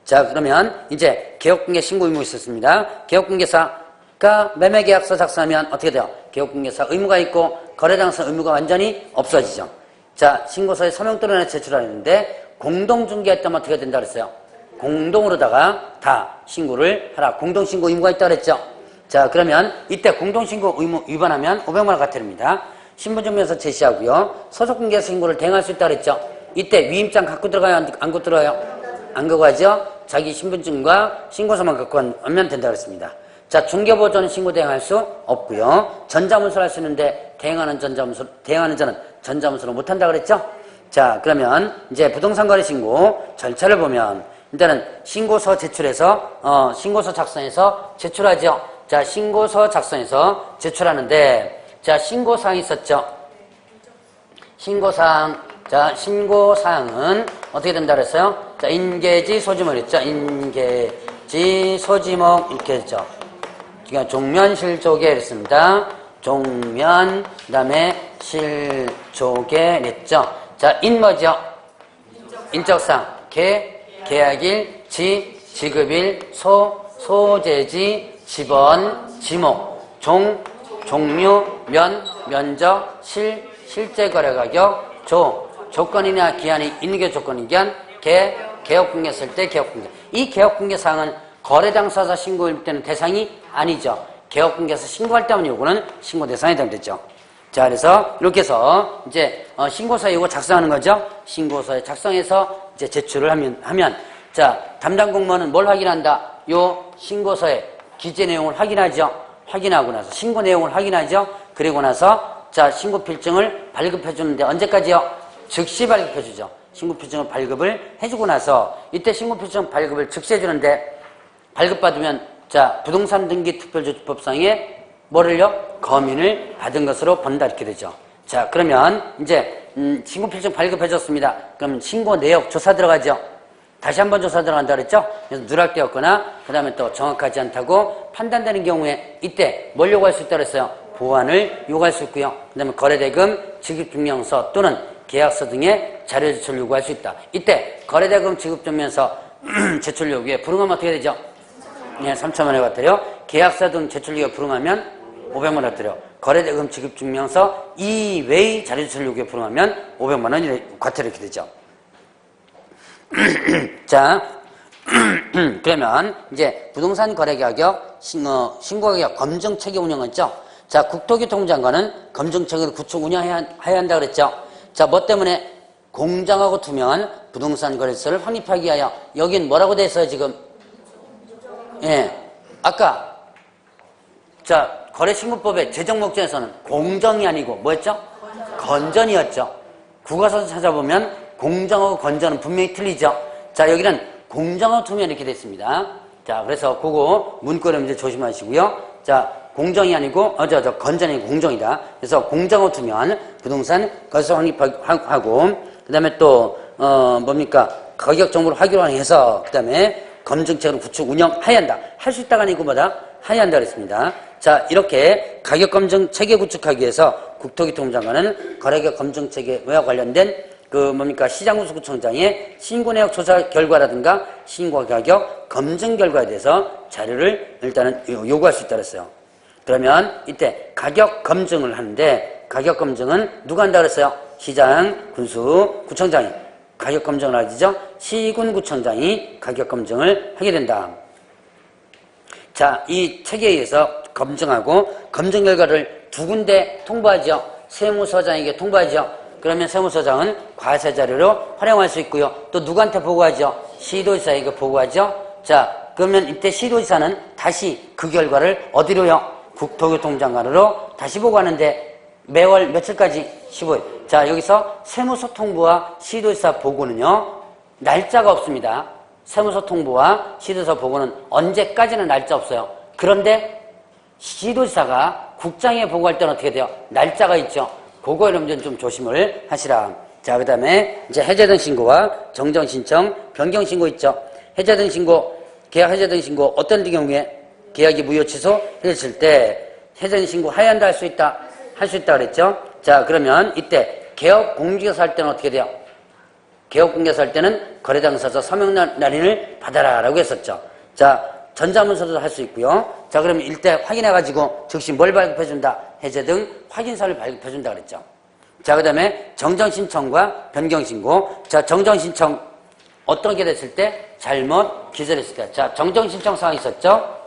자, 그러면 이제 개업공개 신고 의무 있었습니다. 개업공개사가 매매계약서 작성하면 어떻게 돼요? 개업공개사 의무가 있고 거래당사 의무가 완전히 없어지죠. 자, 신고서에 서명 또는 제출하는데 공동중개했다면 어떻게 된다 그랬어요? 공동으로다가 다 신고를 하라. 공동신고 의무가 있다 그랬죠. 자, 그러면 이때 공동신고 의무 위반하면 500만 원 과태료입니다. 신분증명서 제시하고요. 소속공개사 신고를 대행할 수 있다 그랬죠. 이때 위임장 갖고 들어가요? 안 갖고 들어가요? 안 갖고 가죠. 자기 신분증과 신고서만 갖고 가면 된다 그랬습니다. 자, 중개보조는 신고 대행할 수 없고요. 전자문서를 할 수 있는데 대행하는 자는 전자문서를 못한다 그랬죠. 자, 그러면 이제 부동산 거래 신고 절차를 보면 일단은 신고서 제출해서 신고서 작성해서 제출하죠. 자, 신고서 작성해서 제출하는데 자, 신고사항이 있었죠. 신고사항. 자, 신고사항은 어떻게 된다 그랬어요? 자, 인계지 소지목 있죠. 인계지 소지목 이렇게 했죠. 그러니까 종면 실조계 했습니다. 종면 그다음에 실조계 냈죠. 자, 인 뭐죠? 인적사항. 계약일, 지급일, 소재지, 지번, 지목, 종류, 면적, 실제 거래 가격, 조건이나 기한이 있는 게 조건인 기한, 개업 공개했을 때 개업 공개. 이 개업 공개 사항은 거래 당사자 신고일 때는 대상이 아니죠. 개업 공개에서 신고할 때만 요거는 신고 대상이 되죠. 자, 그래서 이렇게 해서 이제 신고서에 이거 작성하는 거죠. 신고서에 작성해서 이제 제출을 하면 자, 담당 공무원은 뭘 확인한다? 요 신고서에 기재 내용을 확인하죠. 확인하고 나서 신고 내용을 확인하죠. 그리고 나서 자, 신고 필증을 발급해 주는데 언제까지요? 즉시 발급해 주죠. 신고 필증을 발급을 해주고 나서 이때 신고 필증 발급을 즉시 해주는데 발급받으면 자, 부동산 등기 특별조치법상에 뭐를요? 검인을 받은 것으로 본다 이렇게 되죠. 자, 그러면 이제 신고 필증 발급해줬습니다. 그럼 신고 내역 조사 들어가죠. 다시 한번 조사 들어간다 그랬죠? 그래서 누락되었거나 그 다음에 또 정확하지 않다고 판단되는 경우에 이때 뭘 요구할 수 있다 그랬어요? 보완을 요구할 수 있고요. 그 다음에 거래대금 지급증명서 또는 계약서 등의 자료 제출 요구할 수 있다. 이때 거래대금 지급증명서 제출 요구에 불응하면 어떻게 되죠? 네, 3천만 원에 과태료. 계약서 등 제출 요구에 불응하면 500만 원 과태료. 거래대금 지급증명서 이외의 자료 제출 요구에 불응하면 500만 원 과태료 이렇게 되죠. 자, 그러면 이제 부동산 거래 가격, 신고 가격 검증 체계 운영은 있죠. 자, 국토교통장관은 검증 체계를 구축 운영해야 한다 그랬죠. 자, 뭐 때문에? 공정하고 투명한 부동산 거래소를 확립하기 위하여. 여긴 뭐라고 돼 있어요, 지금? 예. 아까, 자, 거래신고법의 제정 목적에서는 공정이 아니고 뭐였죠? 건전이었죠. 국어서 찾아보면 공정하고 건전은 분명히 틀리죠. 자, 여기는 공정하고 투명 이렇게 됐습니다. 자, 그래서 그거 문구를 이제 조심하시고요. 자, 공정이 아니고, 건전이 아니고 공정이다. 그래서 공정하고 투명한 부동산 거래소 확립하고, 그 다음에 또, 뭡니까? 가격 정보를 확인해서, 그 다음에 검증책으로 구축 운영해야 한다. 할 수 있다가 아니고 뭐다? 해야 한다 그랬습니다. 자, 이렇게 가격 검증 체계 구축하기 위해서 국토교통장관은 거래가격 검증 체계와 관련된 시장군수구청장의 신고 내역 조사 결과라든가 신고 가격 검증 결과에 대해서 자료를 일단은 요구할 수 있다 그랬어요. 그러면 이때 가격 검증을 하는데 가격 검증은 누가 한다 그랬어요? 시장, 군수, 구청장이 가격 검증을 하죠. 시군구청장이 가격 검증을 하게 된다. 자, 이 체계에 의해서 검증하고 검증 결과를 두 군데 통보하죠. 세무서장에게 통보하죠. 그러면 세무서장은 과세 자료로 활용할 수 있고요. 또 누구한테 보고하죠? 시도지사에게 보고하죠. 자, 그러면 이때 시도지사는 다시 그 결과를 어디로요? 국토교통장관으로 다시 보고하는데 매월 며칠까지? 15일. 자, 여기서 세무서통부와 시도지사 보고는요, 날짜가 없습니다. 세무서통부와 시도지사 보고는 언제까지는 날짜 없어요. 그런데 시도지사가 국장에 보고할 때는 어떻게 돼요? 날짜가 있죠. 그거 여러분들 좀 조심을 하시라. 자, 그 다음에 이제 해제 등 신고와 정정 신청, 변경 신고 있죠. 해제 등 신고, 계약 해제 등 신고 어떤 경우에 계약이 무효 취소 해제했을 때 해제 등 신고 해야 한다 할 수 있다? 할 수 있다 그랬죠. 자, 그러면 이때 개업 공개서 할 때는 어떻게 돼요? 개업 공개서 할 때는 거래 당사자 서명 날인을 받아라 라고 했었죠. 자, 전자문서도 할 수 있고요. 자, 그러면 일대 확인해가지고 즉시 뭘 발급해준다? 해제 등 확인서를 발급해준다 그랬죠. 자, 그 다음에 정정신청과 변경신고. 자, 정정신청 어떤 게 됐을 때? 잘못 기재됐을 때. 자, 정정신청 사항이 있었죠.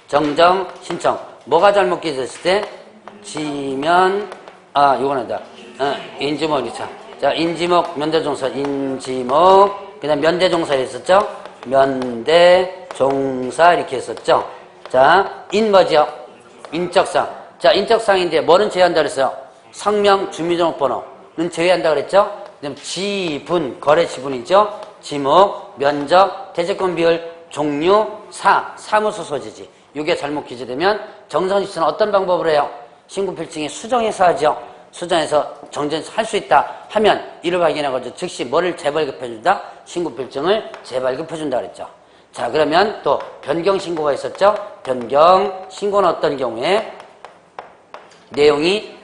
정정신청. 뭐가 잘못 기재됐을 때? 지면, 요건 아니다. 인지목, 이차. 자, 인지목, 면대종사, 인지목. 그 다음 면대종사 있었죠? 면대종사 이렇게 했었죠. 자, 뭐죠? 인적상. 자, 인적상인데 뭐는 제외한다 그랬어요? 성명, 주민등록번호는 제외한다 그랬죠? 그다음 지분, 거래 지분이죠. 지목, 면적, 대제권 비율, 종류, 사무소 소재지. 이게 잘못 기재되면 정선입수는 어떤 방법으로 해요? 신고필증에 수정해서 하죠. 수정해서 정전할 수 있다 하면 이를 확인해가지고 즉시 뭐를 재발급해준다? 신고필증을 재발급해준다 그랬죠. 자, 그러면 또 변경신고가 있었죠. 변경신고는 어떤 경우에 내용이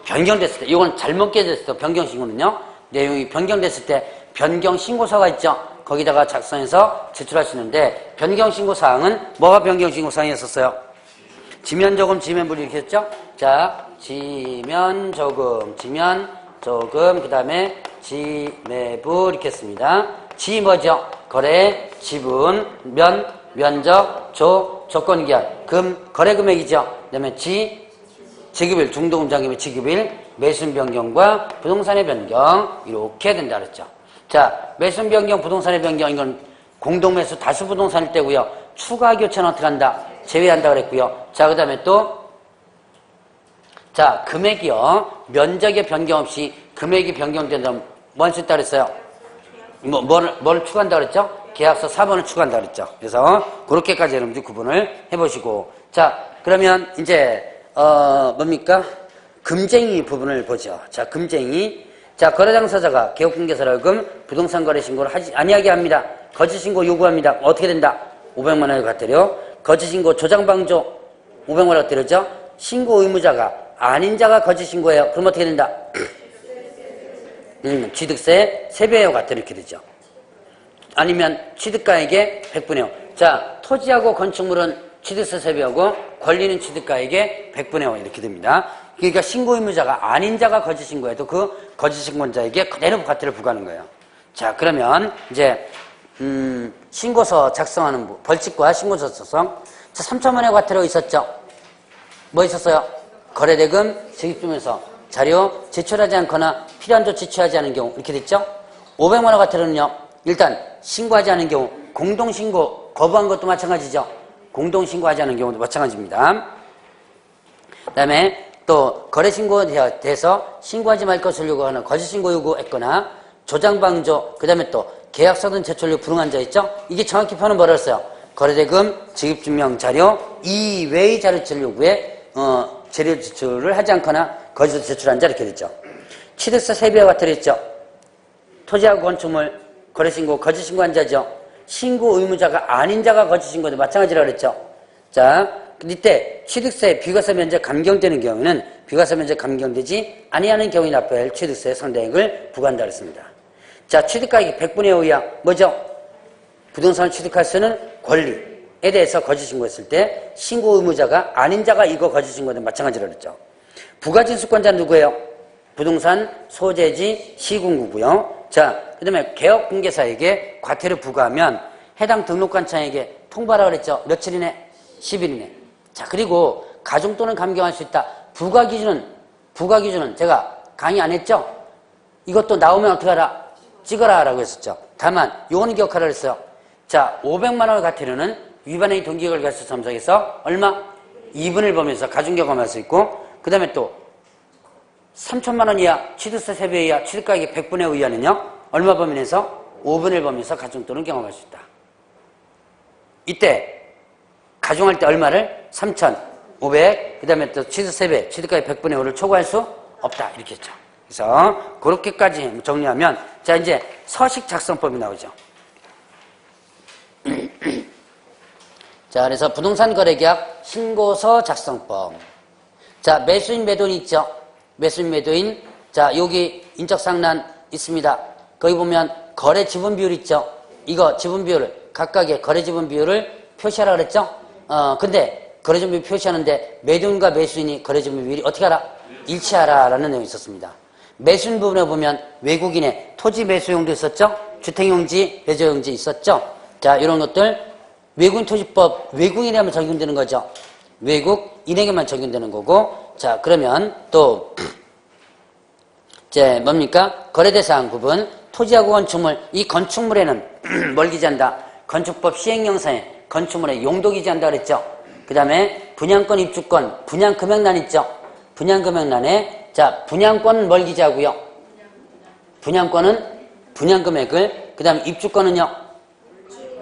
변경됐을 때, 이건 잘못 기재됐을 때 변경신고는요. 내용이 변경됐을 때 변경신고서가 있죠. 거기다가 작성해서 제출할 수 있는데 변경신고사항은 뭐가 변경신고사항이었었어요? 지면조금, 지면불 이렇게 했죠? 자, 지면조금, 그 다음에 지매불 이렇게 했습니다. 지 뭐죠? 거래, 지분, 면적, 조건기한, 거래 금액이죠? 그 다음에 지급일, 중도금장금의 지급일, 매수인 변경과 부동산의 변경, 이렇게 된다 그랬죠. 자, 매수인 변경, 부동산의 변경, 이건 공동매수 다수 부동산일 때고요. 추가 교체는 어떻게 한다? 제외한다 그랬고요. 자, 그 다음에 또, 자, 금액이요. 면적의 변경 없이 금액이 변경된다면 뭐 할 수 있다 그랬어요? 뭘 추가한다 그랬죠? 계약서 4번을 추가한다 그랬죠. 그래서, 그렇게까지 여러분들 구분을 해보시고. 자, 그러면 이제, 뭡니까? 금쟁이 부분을 보죠. 자, 금쟁이. 자, 거래당사자가 개업공개서를금 부동산 거래 신고를 아니하게 합니다. 거짓 신고 요구합니다. 어떻게 된다? 500만 원을 과태료. 거짓 신고 조장방조 500만 원을 과태료죠. 신고 의무자가 아닌 자가 거짓 신고해요. 그럼 어떻게 된다? 취득세 3배의 과태료 이렇게 되죠. 아니면 취득가액의 100분의 5. 자, 토지하고 건축물은 취득세 3배하고 권리는 취득가액의 100분의 5 이렇게 됩니다. 그러니까 신고 의무자가 아닌 자가 거짓 신고해도 그 거짓 신고자에게 그대로 과태료를 부과하는 거예요. 자, 그러면 이제 신고서 작성하는 벌칙과 신고서 작성. 자, 3천만 원의 과태료 있었죠. 뭐 있었어요? 거래대금 지급주면서 자료 제출하지 않거나 필요한 조치 취하지 않은 경우 이렇게 됐죠. 500만 원 과태료는요. 일단 신고하지 않은 경우 공동신고 거부한 것도 마찬가지죠. 공동신고하지 않은 경우도 마찬가지입니다. 그 다음에 또 거래신고에 대해서 신고하지 말 것을 요구하는 거짓신고 요구했거나 조장방조, 그 다음에 또 계약서든 제출료 불응한 자 있죠? 이게 정확히 표현은 뭐라 했어요? 거래대금 지급증명 자료 이외의 자료 제출 요구에 재료 제출을 하지 않거나 거짓으로 제출한 자 이렇게 됐죠. 취득세 3배와 과태료 있죠. 토지하고 건축물 거래신고 거짓신고한 자죠. 신고 의무자가 아닌 자가 거짓신고도 마찬가지라고 그랬죠. 자, 이때 취득세 비과세 면제 감경되는 경우는 비과세 면제 감경되지 아니하는 경우에 납부해야 할 취득세 상대액을 부과한다 그랬습니다. 자, 취득가액이 100분의 5 이하 뭐죠? 부동산을 취득할 수 있는 권리에 대해서 거짓 신고했을 때 신고 의무자가 아닌 자가 이거 거짓 신고는 마찬가지로 그랬죠. 부가진수권자는 누구예요? 부동산 소재지 시군구고요. 자, 그 다음에 개업공개사에게 과태료 부과하면 해당 등록관청에게 통보하라고 그랬죠. 며칠 이내? 10일 이내. 자, 그리고 가중 또는 감경할 수 있다. 부가기준은 제가 강의 안 했죠? 이것도 나오면 어떻게 하라? 찍어라 라고 했었죠. 다만 요거는 기억하라 그랬어요. 자, 500만 원의 과태료는 위반행위 동기결과수점석에서 얼마? 2분을 범해서 가중 경감할 수 있고, 그 다음에 또 3천만 원 이하 취득세 3배 이하 취득가액의 100분의 5 이하는요 얼마 범위내서? 5분을 범해서 가중 또는 경감할 수 있다. 이때 가중할 때 얼마를? 3,500, 그 다음에 또 취득세 3배, 취득가액 100분의 5를 초과할 수 없다. 이렇게 했죠. 그래서 그렇게까지 정리하면 자, 이제 서식 작성법이 나오죠. 자, 그래서 부동산 거래계약 신고서 작성법. 자, 매수인 매도인 있죠. 매수인 매도인. 자, 여기 인적상란 있습니다. 거기 보면 거래 지분 비율 있죠. 이거 지분 비율을 각각의 거래 지분 비율을 표시하라 그랬죠. 근데 거래 지분 비율 표시하는데 매도인과 매수인이 거래 지분 비율이 어떻게 하라? 일치하라라는 내용이 있었습니다. 매수인 부분에 보면 외국인의 토지 매수용도 있었죠. 주택용지, 배조용지 있었죠. 자, 이런 것들 외국인 토지법 외국인에만 적용되는 거죠. 외국인에게만 적용되는 거고. 자, 그러면 또 이제 뭡니까? 거래대상 부분 토지하고 건축물. 이 건축물에는 뭘 기재한다? 건축법 시행령상에 건축물의 용도 기재한다 그랬죠. 그 다음에 분양권 입주권 분양금액란 있죠. 분양금액란에 자, 분양권은 뭘 기재하고요? 분양권은 분양금액을, 그 다음 입주권은요?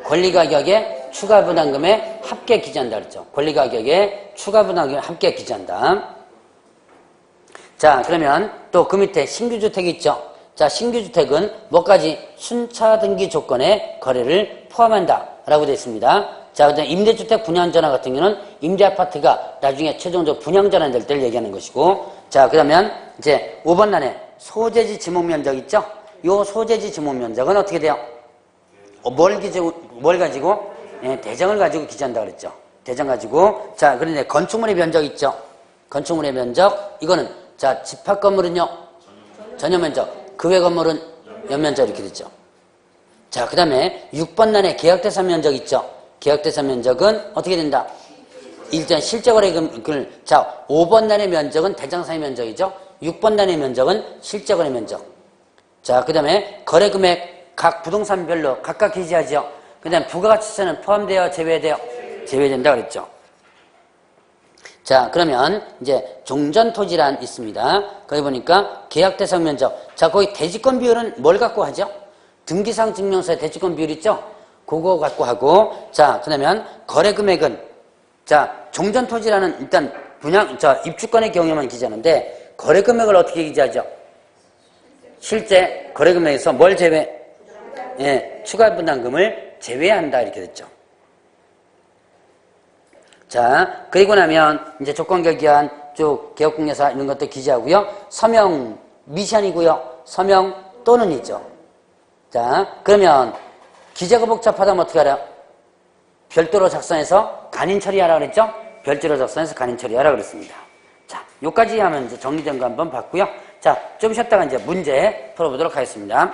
권리가격에 추가부담금에 합계 기재한다 그랬죠. 권리가격에 추가부담금에 합계 기재한다. 자, 그러면 또 그 밑에 신규주택이 있죠. 자, 신규주택은 뭐까지? 순차 등기 조건의 거래를 포함한다 라고 되어 있습니다. 자, 그 다음에 임대주택 분양전환 같은 경우는 임대아파트가 나중에 최종적으로 분양전환 될 때를 얘기하는 것이고, 자, 그러면 이제 5번란에 소재지 지목면적 있죠? 요 소재지 지목면적은 어떻게 돼요? 뭘 가지고? 예, 대정을 가지고 기재한다 그랬죠. 대정 가지고. 자, 그런데 건축물의 면적 있죠? 건축물의 면적, 이거는, 자, 집합 건물은요? 전용 면적. 그 외 건물은 연면적 이렇게 되죠. 자, 그 다음에 6번 난에 계약대상 면적 있죠? 계약대상 면적은 어떻게 된다? 일단 실제거래금을, 자, 5번 난의 면적은 대장사의 면적이죠? 6번 난의 면적은 실제거래 면적. 자, 그 다음에 거래금액 각 부동산별로 각각 기재하죠? 그 다음에 부가가치세는 포함되어 제외돼요? 제외된다 그랬죠. 자, 그러면 이제 종전토지란 있습니다. 거기 보니까 계약대상 면적. 자, 거기 대지권 비율은 뭘 갖고 하죠? 등기상 증명서에 대지권 비율 있죠? 그거 갖고 하고. 자, 그러면 거래금액은, 자, 종전토지라는 일단 입주권의 경우에만 기재하는데 거래금액을 어떻게 기재하죠? 실제 거래금액에서 뭘 제외? 예, 추가부담금을 제외한다 이렇게 됐죠. 자, 그리고 나면 이제 조건결기한 쭉 개업공개사 이런 것도 기재하고요. 서명 미션이고요. 서명 또는 이죠. 자, 그러면 기재가 복잡하다면 어떻게 하라? 별도로 작성해서 간인 처리하라 그랬죠? 별도로 작성해서 간인 처리하라 그랬습니다. 자, 요까지 하면 이제 정리된 거 한번 봤고요. 자, 좀 쉬었다가 이제 문제 풀어보도록 하겠습니다.